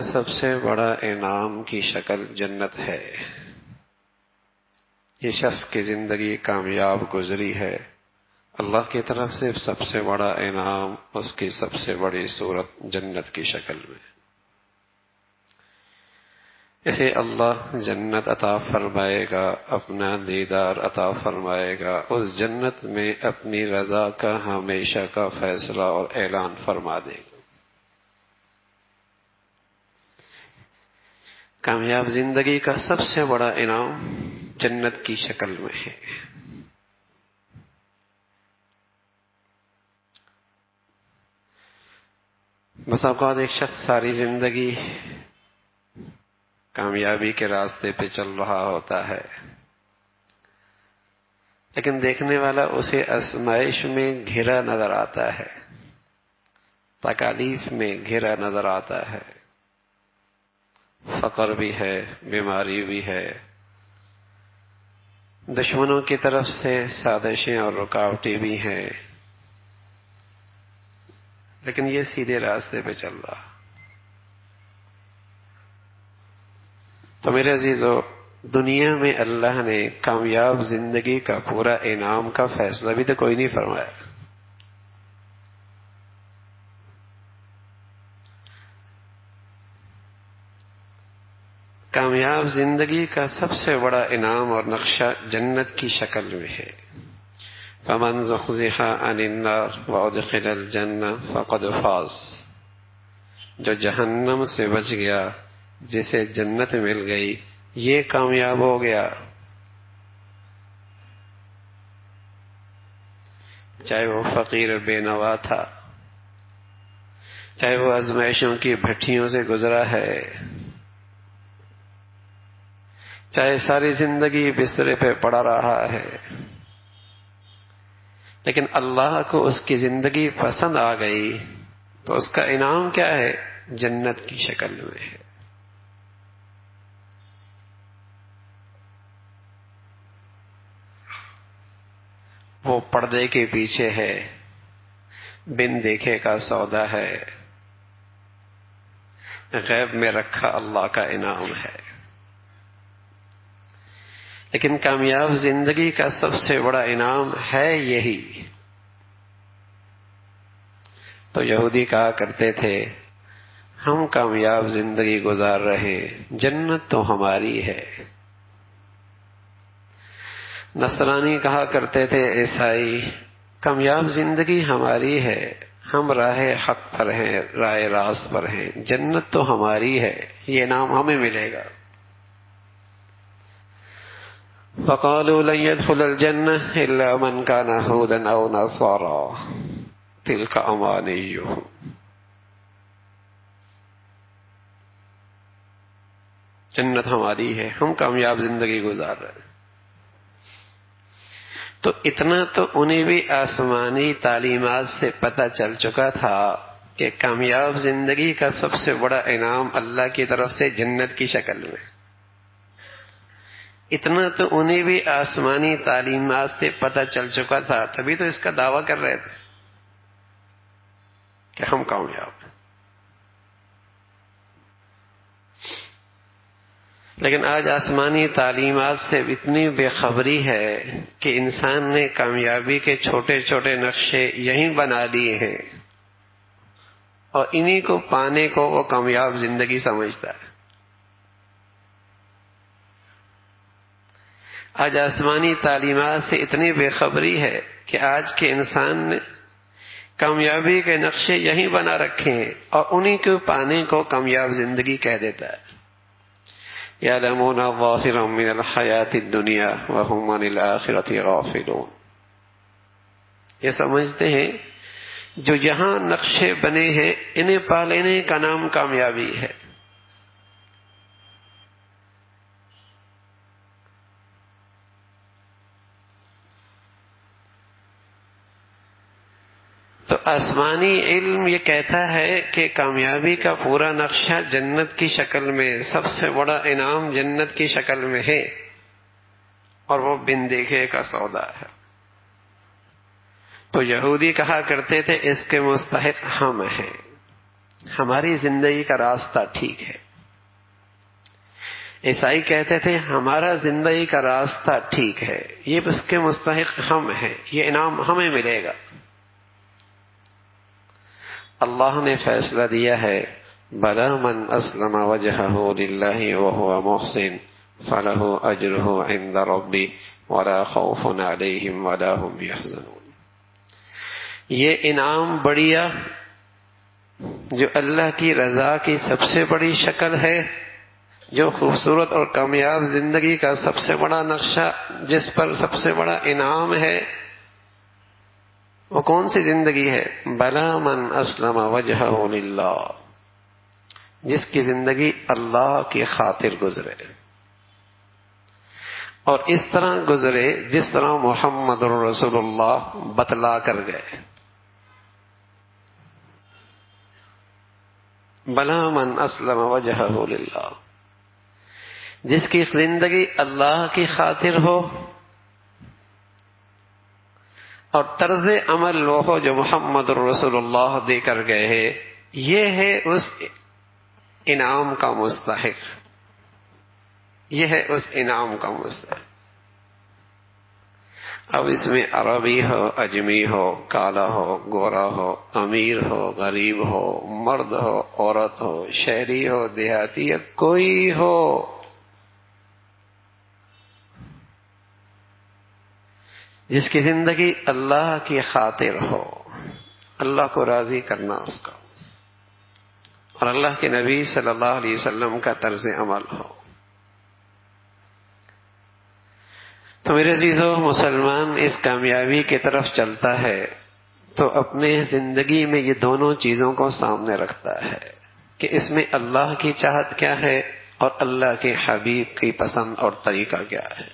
سب سے بڑا انعام کی شکل جنت ہے۔ یہ شخص کی زندگی کامیاب گزری ہے، اللہ کی طرف سے سب سے بڑا انعام اس کی سب سے بڑی صورت جنت کی شکل میں۔ اسے اللہ جنت عطا فرمائے گا، اپنا دیدار عطا فرمائے گا، اس جنت میں اپنی رضا کا ہمیشہ کا فیصلہ اور اعلان فرما دے گا۔ کامیاب زندگی کا سب سے بڑا انعام جنت کی شکل میں ہے۔ بس اوقات ایک شخص ساری زندگی کامیابی کے راستے پہ چل رہا ہوتا ہے، لیکن دیکھنے والا اسے آزمائش میں گھرا نظر آتا ہے، تکالیف میں گھرا نظر آتا ہے، فقر بھی ہے، بیماری بھی ہے، دشمنوں کی طرف سے سازشیں اور رکاوٹیں بھی ہیں، لیکن یہ سیدھے راستے پہ چل رہا۔ تو میرے عزیزو، دنیا میں اللہ نے کامیاب زندگی کا پورا انعام کا فیصلہ بھی تو کوئی نہیں فرمایا۔ کامیاب زندگی کا سب سے بڑا انعام اور نقشہ جنت کی شکل میں ہے۔ فَمَنْ زُحْزِحَ عَنِ النَّارِ وَأُدْخِلَ الْجَنَّةَ فَقَدْ فَازَ، جو جہنم سے بچ گیا، جسے جنت مل گئی، یہ کامیاب ہو گیا۔ چاہے وہ فقیر بے نوا تھا، چاہے وہ آزمائشوں کی بھٹیوں سے گزرا ہے، چاہے ساری زندگی بسترے پہ پڑا رہا ہے، لیکن اللہ کو اس کی زندگی پسند آ گئی تو اس کا انعام کیا ہے؟ جنت کی شکل میں ہے۔ وہ پردے کے پیچھے ہے، بن دیکھے کا سودا ہے، غیب میں رکھا اللہ کا انعام ہے۔ لیکن کامیاب زندگی کا سب سے بڑا انعام ہے یہی۔ تو یہودی کہا کرتے تھے ہم کامیاب زندگی گزار رہے، جنت تو ہماری ہے۔ نصرانی کہا کرتے تھے عیسائی کامیاب زندگی ہماری ہے، ہم راہ حق پر ہیں، راہ راست پر ہیں، جنت تو ہماری ہے، یہ انعام ہمیں ملے گا۔ فَقَالُوا لَن يَدْخُلَ الْجَنَّةَ إِلَّا مَنْ كَانَ هُودًا أَوْ نَصَارَىٰ تِلْكَ أَمَانِيُّهُمْ۔ جنت ہماری ہے، ہم کامیاب زندگی گزار رہے ہیں۔ تو اتنا تو انہیں بھی آسمانی تعلیمات سے پتہ چل چکا تھا کہ کامیاب زندگی کا سب سے بڑا انعام اللہ کی طرف سے جنت کی شکل میں۔ اتنا تو انہیں بھی آسمانی تعلیمات سے پتہ چل چکا تھا، تبھی تو اس کا دعویٰ کر رہے تھے کہ ہم کامیاب ہیں۔ لیکن آج آسمانی تعلیمات سے اتنی بے خبری ہے کہ انسان نے کامیابی کے چھوٹے چھوٹے نقشے یہیں بنا لیے ہیں اور انہی کو پانے کو وہ کامیاب زندگی سمجھتا ہے۔ آج آسمانی تعلیمات سے اتنی بے خبری ہے کہ آج کے انسان نے کامیابی کے نقشے یہیں بنا رکھے ہیں اور انہی کو پانے کو کامیاب زندگی کہہ دیتا ہے۔ یعلمون ظاہرا من الحیات الدنیا وہم عن الآخرۃ غافلون، یہ سمجھتے ہیں جو یہاں نقشے بنے ہیں انہیں پا لینے کا نام کامیابی ہے۔ تو آسمانی علم یہ کہتا ہے کہ کامیابی کا پورا نقشہ جنت کی شکل میں، سب سے بڑا انعام جنت کی شکل میں ہے، اور وہ بن دیکھے کا سودا ہے۔ تو یہودی کہا کرتے تھے اس کے مستحق ہم ہیں، ہماری زندگی کا راستہ ٹھیک ہے. عیسائی کہتے تھے ہمارا زندگی کا راستہ ٹھیک ہے، یہ اس کے مستحق ہم ہیں، یہ انعام ہمیں ملے گا. اللہ نے فیصلہ دیا ہے بلا من اسلم وجهه لله وهو محسن فله اجره عند ربی ولا خوف علیہم ولا هم يحزنون. یہ انعام بڑھیا جو اللہ کی رضا کی سب سے بڑی شکل ہے، جو خوبصورت اور کامیاب زندگی کا سب سے بڑا نقشہ، جس پر سب سے بڑا انعام ہے، وہ کون سی زندگی ہے؟ بلا من اسلم وجهه للہ، جس کی زندگی اللہ کی خاطر گزرے، اور اس طرح گزرے جس طرح محمد رسول اللہ بتلا کر گئے. بلا من اسلم وجهه للہ، جس کی زندگی اللہ کی خاطر ہو اور طرز عمل وہ ہو جو محمد رسول اللہ دے کر گئے ہیں، یہ ہے اس انعام کا مستحق، یہ ہے اس انعام کا مستحق. اب اس میں عربی ہو، اجمی ہو، کالا ہو، گورا ہو، امیر ہو، غریب ہو، مرد ہو، عورت ہو، شہری ہو، دیہاتی ہو، کوئی ہو، جس کی زندگی اللہ کی خاطر ہو، اللہ کو راضی کرنا اس کا، اور اللہ کے نبی صلی اللہ علیہ وسلم کا طرز عمل ہو. تو میرے عزیزو، مسلمان اس کامیابی کی طرف چلتا ہے تو اپنے زندگی میں یہ دونوں چیزوں کو سامنے رکھتا ہے کہ اس میں اللہ کی چاہت کیا ہے اور اللہ کے حبیب کی پسند اور طریقہ کیا ہے.